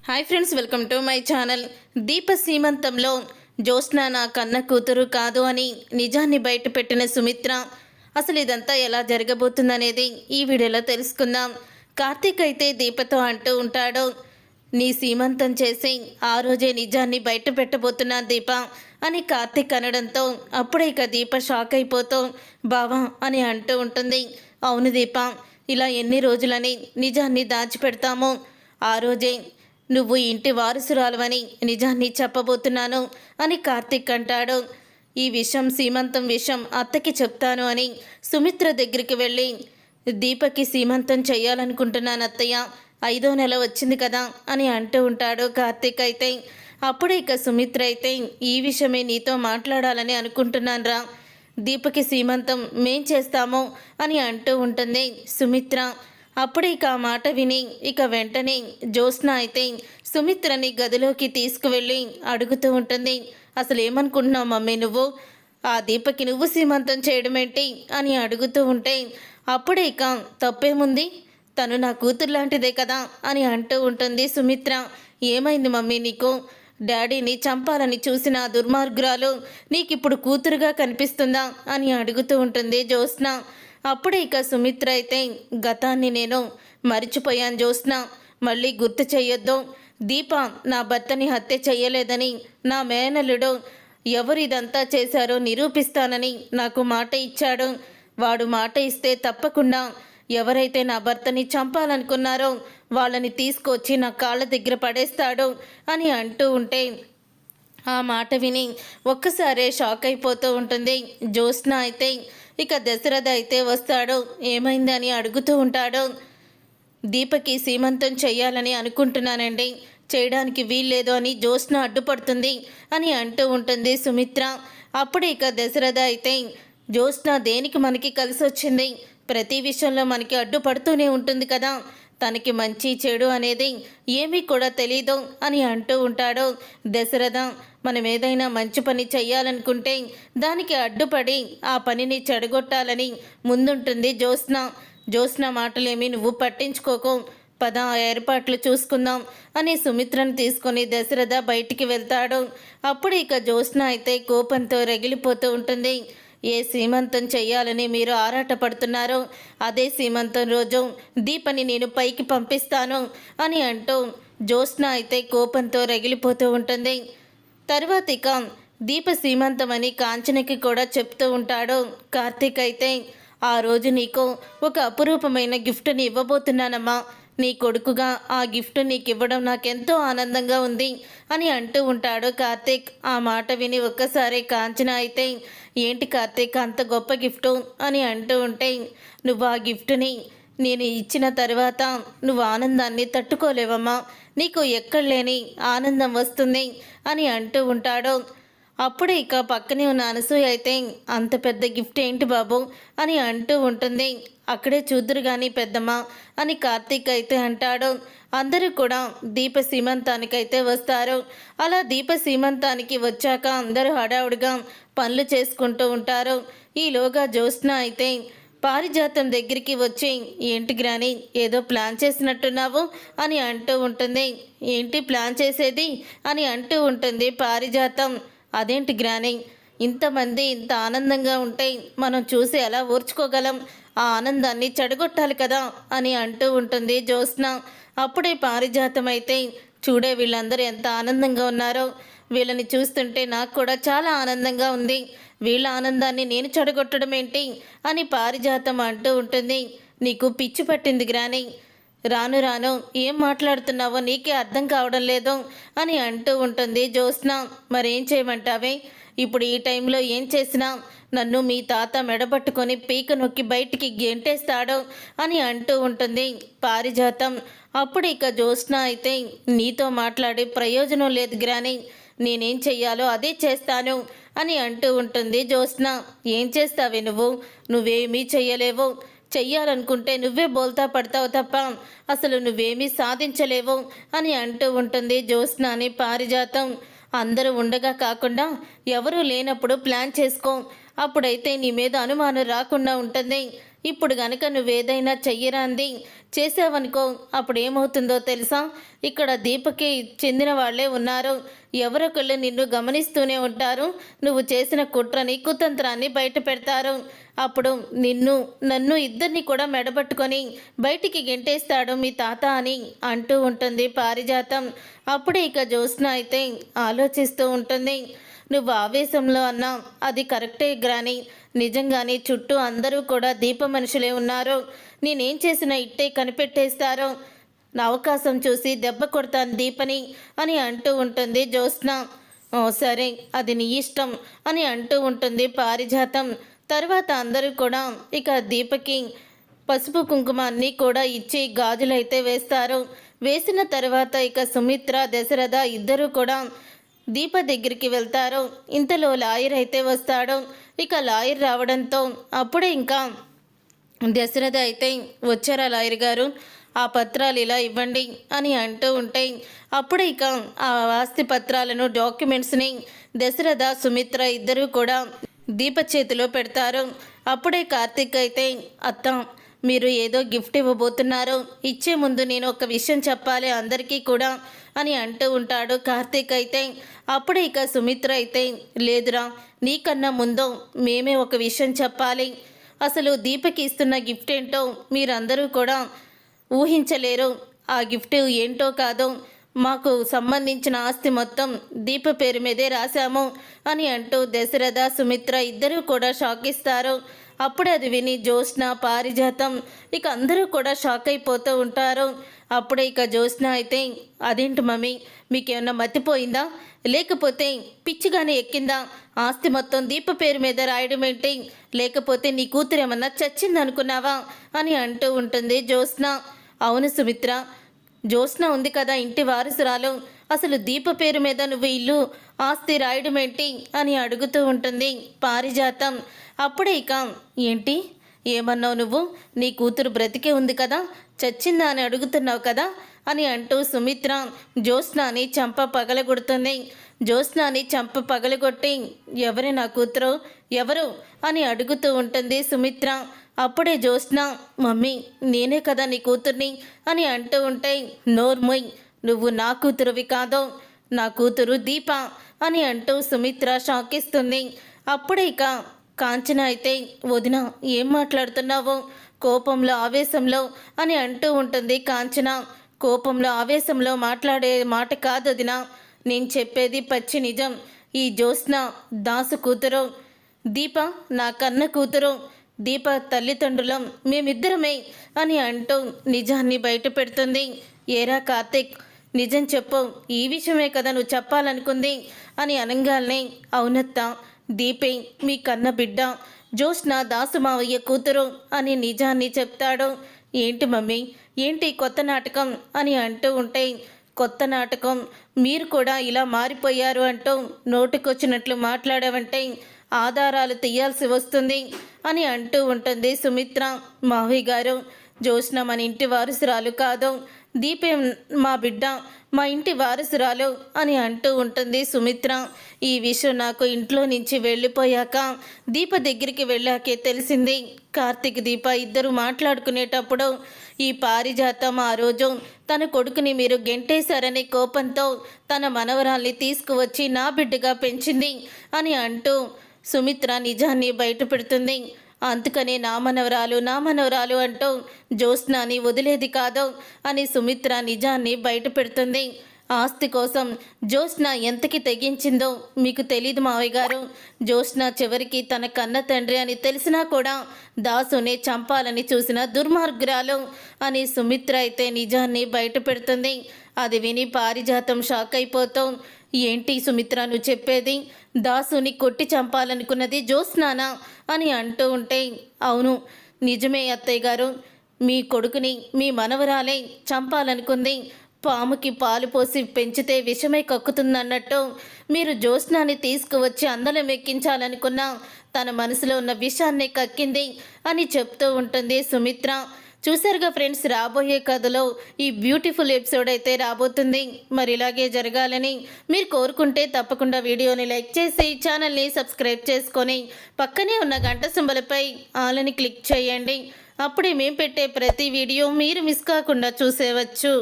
Hi friends, welcome to my channel. Deepa సీమంతంలో జ్యోత్స్న నా కన్న కూతురు కాదు అని నిజాన్ని బయటపెట్టిన సుమిత్ర. అసలు ఇదంతా ఎలా జరగబోతుందనేది ఈ వీడియోలో తెలుసుకుందాం. కార్తీక్ అయితే దీపతో అంటూ ఉంటాడు, నీ సీమంతం చేసి ఆ రోజే నిజాన్ని బయట పెట్టబోతున్నా దీప అని కార్తీక్ అనడంతో అప్పుడే ఇక దీప షాక్ అయిపోతూ బావా అని అంటూ ఉంటుంది. అవును దీప, ఇలా ఎన్ని రోజులని నిజాన్ని దాచిపెడతాము. ఆ రోజే నువ్వు ఇంటి వారసురాలువని నిజాన్ని చెప్పబోతున్నాను అని కార్తీక్ అంటాడు. ఈ విషయం సీమంతం విషయం అత్తకి చెప్తాను అని సుమిత్ర దగ్గరికి వెళ్ళి, దీపకి సీమంతం చెయ్యాలనుకుంటున్నాను అత్తయ్య, 5వ నెల వచ్చింది కదా అని అంటూ ఉంటాడు కార్తీక్. అయితే అప్పుడే ఇక సుమిత్ర అయితే, ఈ విషయమే నీతో మాట్లాడాలని అనుకుంటున్నాను రా, దీపకి సీమంతం మేం చేస్తాము అని అంటూ ఉంటుంది సుమిత్ర. అప్పుడే ఇక ఆ మాట విని ఇక వెంటనే జ్యోత్స్న అయితే సుమిత్రని గదిలోకి తీసుకువెళ్ళి అడుగుతూ ఉంటుంది, అసలు ఏమనుకుంటున్నావు మమ్మీ నువ్వు, ఆ దీపకి నువ్వు సీమంతం చేయడం ఏంటి అని అడుగుతూ ఉంటే, అప్పుడే ఇక తప్పేముంది, తను నా కూతురు లాంటిదే కదా అని అంటూ ఉంటుంది సుమిత్ర. ఏమైంది మమ్మీ నీకు, డాడీని చంపాలని చూసిన ఆ దుర్మార్గురాలు నీకిప్పుడు కూతురుగా కనిపిస్తుందా అని అడుగుతూ ఉంటుంది జ్యోత్స్న. అప్పుడే ఇక సుమిత్ర అయితే, గతాన్ని నేను మరిచిపోయాను జ్యోత్స్న, మళ్ళీ గుర్తు చెయ్యొద్దు. దీప నా భర్తని హత్య చెయ్యలేదని, నా మేనల్లుడు ఎవరు ఇదంతా చేశారో నిరూపిస్తానని నాకు మాట ఇచ్చాడు. వాడు మాట ఇస్తే తప్పకుండా ఎవరైతే నా భర్తని చంపాలనుకున్నారో వాళ్ళని తీసుకొచ్చి నా కాళ్ళ దగ్గర పడేస్తాడు అని అంటూ ఉంటే, ఆ మాట విని ఒక్కసారే షాక్ అయిపోతూ ఉంటుంది జ్యోత్స్న. అయితే ఇక దశరథ అయితే వస్తాడు, ఏమైందని అడుగుతూ ఉంటాడు. దీపకి సీమంతం చెయ్యాలని అనుకుంటున్నానండి, చేయడానికి వీల్లేదు అని జ్యోత్స్న అడ్డుపడుతుంది అని అంటూ ఉంటుంది సుమిత్ర. అప్పుడు ఇక దశరథ అయితే, జ్యోత్స్న దేనికి మనకి కలిసి వచ్చింది, ప్రతి విషయంలో మనకి అడ్డుపడుతూనే ఉంటుంది కదా, తనకి మంచి చెడు అనేది ఏమీ కూడా తెలీదు అని అంటూ ఉంటాడు దశరథ. మనం ఏదైనా మంచి పని చెయ్యాలనుకుంటే దానికి అడ్డుపడి ఆ పనిని చెడగొట్టాలని ముందుంటుంది జ్యోత్స్న. జ్యోత్స్న మాటలేమి నువ్వు పట్టించుకోకు, పద ఏర్పాట్లు చూసుకుందాం అని సుమిత్రను తీసుకొని దశరథ బయటికి వెళ్తాడు. అప్పుడు ఇక జ్యోత్స్న అయితే కోపంతో రగిలిపోతూ ఉంటుంది. ఏ సీమంతం చెయ్యాలని మీరు ఆరాటపడుతున్నారో అదే సీమంతం రోజు దీపని నేను పైకి పంపిస్తాను అని అంటూ జ్యోత్స్న అయితే కోపంతో రగిలిపోతూ ఉంటుంది. తర్వాత ఇక దీప సీమంతం అని కాంచనకి కూడా చెప్తూ ఉంటాడు కార్తీక్. అయితే ఆ రోజు నీకు ఒక అపురూపమైన గిఫ్ట్ని ఇవ్వబోతున్నానమ్మా, నీ కొడుకుగా ఆ గిఫ్ట్ నీకు ఇవ్వడం నాకెంతో ఆనందంగా ఉంది అని అంటూ ఉంటాడు కార్తీక్. ఆ మాట విని ఒక్కసారి కాంచన అయితే, ఏంటి కార్తీక్ అంత గొప్ప గిఫ్టు అని అంటూ ఉంటే, నువ్వు ఆ గిఫ్ట్ని నేను ఇచ్చిన తర్వాత నువ్వు ఆనందాన్ని తట్టుకోలేవమ్మా, నీకు ఎక్కడ లేని ఆనందం వస్తుంది అని అంటూ ఉంటాడు. అప్పుడే ఇక పక్కనే ఉన్న అనసూయ అయితే, అంత పెద్ద గిఫ్ట్ ఏంటి బాబు అని అంటూ ఉంటుంది. అక్కడే చూద్దురు కానీ పెద్దమ్మ అని కార్తీక్ అయితే అంటాడు. అందరూ కూడా దీప సీమంతానికైతే వస్తారు. అలా దీప సీమంతానికి వచ్చాక అందరూ హడావుడిగా పనులు చేసుకుంటూ ఉంటారు. ఈలోగా జ్యోత్స్న అయితే పారిజాతం దగ్గరికి వచ్చి, ఏంటి గ్రాని ఏదో ప్లాన్ చేసినట్టున్నావు అని అంటూ ఉంటుంది. ఏంటి ప్లాన్ చేసేది అని అంటూ ఉంటుంది పారిజాతం. అదేంటి గ్రాని, ఇంతమంది ఇంత ఆనందంగా ఉంటే మనం చూసి ఎలా ఓర్చుకోగలం, ఆ ఆనందాన్ని చెడగొట్టాలి కదా అని అంటూ ఉంటుంది జ్యోత్స్న. అప్పుడే పారిజాతం అయితే, చూడే వీళ్ళందరూ ఎంత ఆనందంగా ఉన్నారో, వీళ్ళని చూస్తుంటే నాకు కూడా చాలా ఆనందంగా ఉంది, వీళ్ళ ఆనందాన్ని నేను చెడగొట్టడం ఏంటి అని పారిజాతం అంటూ ఉంటుంది. నీకు పిచ్చి పట్టింది గ్రాని, రాను రాను ఏం మాట్లాడుతున్నావో నీకే అర్థం కావడం లేదు అని అంటూ ఉంటుంది జ్యోత్స్న. మరేం చేయమంటావే, ఇప్పుడు ఈ టైంలో ఏం చేసినా నన్ను మీ తాత మెడపట్టుకొని పీక నొక్కి బయటికి గెంటేస్తాడు అని అంటూ ఉంటుంది పారిజాతం. అప్పుడు ఇక జ్యోత్స్న అయితే, నీతో మాట్లాడే ప్రయోజనం లేదు గ్రాని, నేనేం చెయ్యాలో అదే చేస్తాను అని అంటూ ఉంటుంది జ్యోత్స్న. ఏం చేస్తావే నువ్వు, నువ్వేమీ చెయ్యలేవు, చెయ్యాలనుకుంటే నువ్వే బోల్తా పడతావు తప్ప అసలు నువ్వేమీ సాధించలేవు అని అంటూ ఉంటుంది జ్యోత్స్న అని పారిజాతం. అందరూ ఉండగా కాకుండా ఎవరూ లేనప్పుడు ప్లాన్ చేసుకో, అప్పుడైతే నీ మీద అనుమానం రాకుండా ఉంటుంది, ఇప్పుడు గనక నువ్వేదైనా చెయ్యరాంది చేసావనుకో అప్పుడు ఏమవుతుందో తెలుసా? ఇక్కడ దీపకి చెందిన వాళ్ళే ఉన్నారు. ఎవరొకళ్ళు నిన్ను గమనిస్తూనే ఉంటారు. నువ్వు చేసిన కుట్రని కుతంత్రాన్ని బయట పెడతారు. అప్పుడు నన్ను ఇద్దరిని కూడా మెడబట్టుకొని బయటికి గెంటేస్తాడు మీ తాత అని అంటూ ఉంటుంది పారిజాతం. అప్పుడే ఇక జ్యోత్స్న అయితే ఆలోచిస్తూ ఉంటుంది. నువ్వు ఆవేశంలో అన్నా అది కరెక్టే గ్రాని. నిజంగానే చుట్టూ అందరూ కూడా దీప మనుషులే ఉన్నారు. నేనేం చేసినా ఇట్టే కనిపెట్టేస్తారో. నా అవకాశం చూసి దెబ్బ కొడతాను దీపని అని అంటూ ఉంటుంది జ్యోత్స్న. ఓ సరే, అది నీ ఇష్టం అని అంటూ ఉంటుంది పారిజాతం. తర్వాత అందరూ కూడా ఇక దీపకి పసుపు కుంకుమ అన్నీ కూడా ఇచ్చి గాజులైతే వేస్తారు. వేసిన తర్వాత ఇక సుమిత్ర దశరథ ఇద్దరూ కూడా దీప దగ్గరికి వెళ్తారు. ఇంతలో లాయర్ అయితే వస్తాడు. ఇక లాయర్ రావడంతో అప్పుడే ఇంకా దశరథ అయితే, వచ్చారా లాయర్ గారు, ఆ పత్రాలు ఇలా ఇవ్వండి అని అంటూ ఉంటే అప్పుడే ఇక ఆ ఆస్తి పత్రాలను డాక్యుమెంట్స్ని దశరథ సుమిత్ర ఇద్దరూ కూడా దీప చేతిలో పెడతారు. అప్పుడే కార్తీక్ అయితే, అత్త మీరు ఏదో గిఫ్ట్ ఇవ్వబోతున్నారు, ఇచ్చే ముందు నేను ఒక విషయం చెప్పాలి అందరికీ కూడా అని అంటూ ఉంటాడు కార్తీక్ అయితే. అప్పుడే ఇక సుమిత్ర అయితే, లేదురా, నీకన్నా ముందు మేమే ఒక విషయం చెప్పాలి. అసలు దీపకి ఇస్తున్న గిఫ్ట్ ఏంటో మీరందరూ కూడా ఊహించలేరు. ఆ గిఫ్ట్ ఏంటో కాదో, మాకు సంబంధించిన ఆస్తి మొత్తం దీప పేరు మీదే రాశాము అని అంటూ దశరథ సుమిత్ర ఇద్దరూ కూడా షాక్ ఇస్తారు. అప్పుడు అది విని జ్యోత్స్న పారిజాతం ఇక అందరూ కూడా షాక్ అయిపోతూ ఉంటారు. అప్పుడే ఇక జ్యోత్స్న అయితే, అదేంటి మమ్మీ, మీకేమన్నా మతిపోయిందా, లేకపోతే పిచ్చిగానే ఎక్కిందా? ఆస్తి మొత్తం దీప పేరు మీద రాయడం ఏంటి? లేకపోతే నీ కూతురు ఏమన్నా చచ్చిందనుకున్నావా అని అంటూ ఉంటుంది జ్యోత్స్న. అవును సుమిత్ర, జ్యోత్స్న ఉంది కదా ఇంటి వారసురాలు, అసలు దీప పేరు మీద నువ్వు ఇల్లు ఆస్తి రాయడం ఏంటి అని అడుగుతూ ఉంటుంది పారిజాతం. అప్పుడే ఇక, ఏంటి ఏమన్నావు నువ్వు, నీ కూతురు బ్రతికే ఉంది కదా, చచ్చిందా అని అడుగుతున్నావు కదా అని అంటూ సుమిత్ర జ్యోత్స్నాని చంప పగలగొడుతుంది. జ్యోత్స్నాని చంప పగలగొట్టి, ఎవరు నా కూతురు, ఎవరు అని అడుగుతూ ఉంటుంది సుమిత్ర. అప్పుడే జ్యోత్స్న, మమ్మీ నేనే కదా నీ కూతుర్ని అని అంటూ ఉంటే, నోర్మొయ్, నువ్వు నా కూతురువి కాదో, నా కూతురు దీప అని అంటూ సుమిత్ర షాకిస్తుంది. అప్పుడే ఇక కాంచన అయితే, వదిన ఏం మాట్లాడుతున్నావో, కోపంలో ఆవేశంలో అని అంటూ ఉంటుంది కాంచన. కోపంలో ఆవేశంలో మాట్లాడే మాట కాదు వదిన, నేను చెప్పేది పచ్చి నిజం. ఈ జ్యోత్స్న దాసు కూతురు, దీప నా కన్న కూతురు, దీప తల్లిదండ్రులం మేమిద్దరమే అని అంటూ నిజాన్ని బయట పెడుతుంది. ఏరా కార్తీక్, నిజం చెప్పు, ఈ విషయమే కదా నువ్వు చెప్పాలనుకుంది అని అనగానే, అవునత్త, దీపే మీ కన్న బిడ్డ, జ్యోత్స్న దాసు మావయ్య కూతురు అని నిజాన్ని చెప్తాడు. ఏంటి మమ్మీ, ఏంటి కొత్త నాటకం అని అంటూ ఉంటే, కొత్త నాటకం, మీరు కూడా ఇలా మారిపోయారు అంటూ నోటికొచ్చినట్లు మాట్లాడావంటే ఆధారాలు తీయాల్సి వస్తుంది అని అంటూ ఉంటుంది సుమిత్ర. మావయ్య గారు, జ్యోత్స్న మన ఇంటి వారసురాలు కాదు, దీపే మా బిడ్డ, మా ఇంటి వారసురాలు అని అంటూ ఉంటుంది సుమిత్ర. ఈ విషయం నాకు ఇంట్లో నుంచి వెళ్ళిపోయాక దీప దగ్గరికి వెళ్ళాకే తెలిసింది. కార్తీక్ దీప ఇద్దరు మాట్లాడుకునేటప్పుడు ఈ పారిజాతం ఆ రోజు తన కొడుకుని మీరు గెంటేశారనే కోపంతో తన మనవరాల్ని తీసుకువచ్చి నా బిడ్డగా పెంచింది అని అంటూ సుమిత్ర నిజాన్ని బయట పెడుతుంది. అందుకనే నా మనవరాలు అంటూ జ్యోత్స్నాని వదిలేది కాదు అని సుమిత్ర నిజాన్ని బయట పెడుతుంది. ఆస్తి కోసం జ్యోత్స్న ఎంతకి తెగించిందో మీకు తెలీదు మావయ్య గారు. జ్యోత్స్న చివరికి తన కన్న తండ్రి అని తెలిసినా కూడా దాసునే చంపాలని చూసిన దుర్మార్గురాలు అని సుమిత్ర అయితే నిజాన్ని బయట పెడుతుంది. అది విని పారిజాతం షాక్ అయిపోతూ, ఏంటి సుమిత్ర నువ్వు చెప్పేది, దాసుని కొట్టి చంపాలనుకున్నది జ్యోత్స్నానా అని అంటూ ఉంటే, అవును నిజమే అత్తయ్య గారు, మీ కొడుకుని మీ మనవరాలే చంపాలనుకుంది. పాముకి పాలు పోసి పెంచితే విషమే కక్కుతుందన్నట్టు మీరు జ్యోత్స్నాని తీసుకువచ్చి అందలం ఎక్కించాలనుకున్న తన మనసులో ఉన్న విషాన్ని కక్కింది అని చెప్తూ ఉంటుంది సుమిత్ర. చూసారుగా ఫ్రెండ్స్, రాబోయే కథలో ఈ బ్యూటిఫుల్ ఎపిసోడ్ అయితే రాబోతుంది. మరి ఇలాగే జరగాలని మీరు కోరుకుంటే తప్పకుండా వీడియోని లైక్ చేసి ఛానల్ని సబ్స్క్రైబ్ చేసుకొని పక్కనే ఉన్న గంట సింబలపై ఆల్ అని క్లిక్ చేయండి. అప్పుడే మేము పెట్టే ప్రతి వీడియో మీరు మిస్ కాకుండా చూసేవచ్చు.